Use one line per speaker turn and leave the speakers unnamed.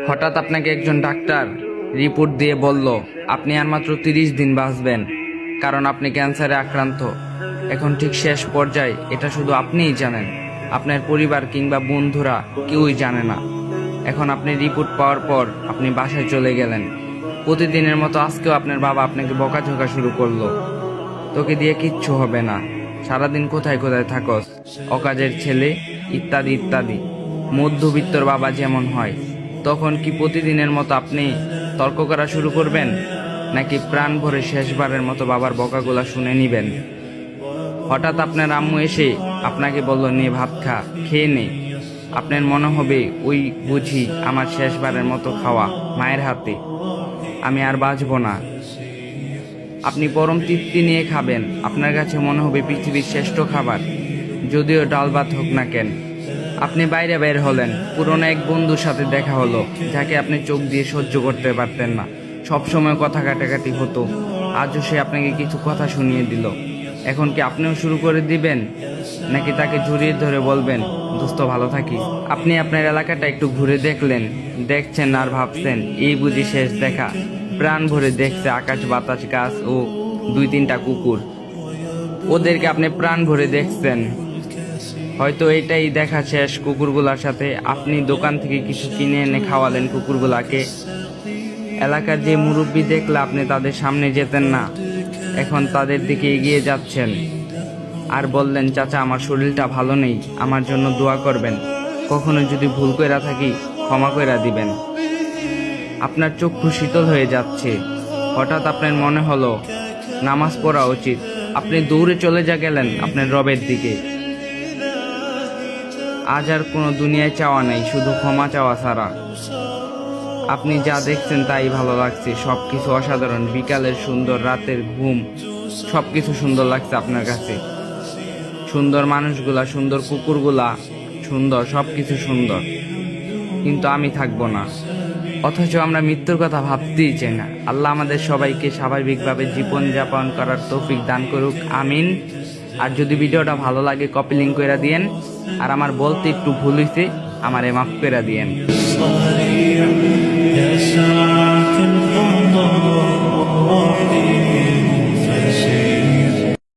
হঠাৎ আপনাকে একজন ডাক্তার রিপোর্ট দিয়ে বলল আপনি আর মাত্র 30 দিন বাঁচবেন, কারণ আপনি ক্যান্সারে আক্রান্ত। এখন ঠিক শেষ পর্যায়ে, এটা শুধু আপনিই জানেন, আপনার পরিবার কিংবা বন্ধুরা কেউই জানে না। এখন আপনি রিপোর্ট পাওয়ার পর আপনি বাসায় চলে গেলেন। প্রতিদিনের মতো আজকেও আপনার বাবা আপনাকে বকাঝকা শুরু করলো, তোকে দিয়ে কিচ্ছু হবে না, সারাদিন কোথায় কোথায় থাকস, অকাজের ছেলে, ইত্যাদি ইত্যাদি। মধ্যবিত্তর বাবা যেমন হয়। তখন কি প্রতিদিনের মতো আপনি তর্ক করা শুরু করবেন, নাকি প্রাণ ভরে শেষবারের মতো বাবার বকাগুলা শুনে নিবেন? হঠাৎ আপনার আম্মু এসে আপনাকে বলল, নে ভাত খা, খেয়ে নে। আপনার মনে হবে ওই বুঝি আমার শেষবারের মতো খাওয়া মায়ের হাতে, আমি আর বাঁচব না। আপনি পরম তৃপ্তি নিয়ে খাবেন, আপনার কাছে মনে হবে পৃথিবীর শ্রেষ্ঠ খাবার, যদিও ডাল ভাত হোক না কেন। আপনি বাইরে বের হলেন, পুরনো এক বন্ধুর সাথে দেখা হলো, যাকে আপনি চোখ দিয়ে সহ্য করতে পারতেন না, সবসময় কথা কাটাকাটি হতো। আজও সে আপনাকে কিছু কথা শুনিয়ে দিল। এখন কি আপনিও শুরু করে দিবেন, নাকি তাকে জড়িয়ে ধরে বলবেন, দোস্ত ভালো থাকিস? আপনি আপনার এলাকাটা একটু ঘুরে দেখছেন আর ভাবছেন, এই বুঝি শেষ দেখা? প্রাণ ভরে দেখছে আকাশ, বাতাস, গাছ ও 2-3টা কুকুর। ওদেরকে আপনি প্রাণ ভরে দেখছেন। হয়তো এটাই দেখা শেষ কুকুরগুলার সাথে। আপনি দোকান থেকে কিছু কিনে এনে খাওয়ালেন কুকুরগুলাকে। এলাকার যে মুরব্বী দেখলে আপনি তাদের সামনে যেতেন না, এখন তাদের দিকে এগিয়ে যাচ্ছেন আর বললেন, চাচা আমার শরীরটা ভালো নেই, আমার জন্য দোয়া করবেন, কখনো যদি ভুল কইরা থাকি ক্ষমা কইরা দিবেন। আপনার চক্ষু শীতল হয়ে যাচ্ছে। হঠাৎ আপনার মনে হলো নামাজ পড়া উচিত। আপনি দৌড়ে চলে গেলেন আপনার রবের দিকে। আজ আর কোনো দুনিয়ায় চাওয়া নেই, শুধু ক্ষমা চাওয়া ছাড়া। আপনি যা দেখছেন তাই ভালো লাগছে, সবকিছু অসাধারণ। বিকালের সুন্দর, রাতের ঘুম, সবকিছু সুন্দর লাগছে আপনার কাছে। সুন্দর মানুষগুলা, সুন্দর কুকুরগুলা, সুন্দর, সবকিছু সুন্দর। কিন্তু আমি থাকবো না। অথচ আমরা মৃত্যুর কথা ভাবতেই চাই না। আল্লাহ আমাদের সবাইকে স্বাভাবিকভাবে জীবনযাপন করার তৌফিক দান করুক, আমিন। আর যদি ভিডিওটা ভালো লাগে কপি লিঙ্ক করে দিয়েন। আর আমার বলতে একটু ভুল হয়েছে, আমারে মাফ করে দিয়েন।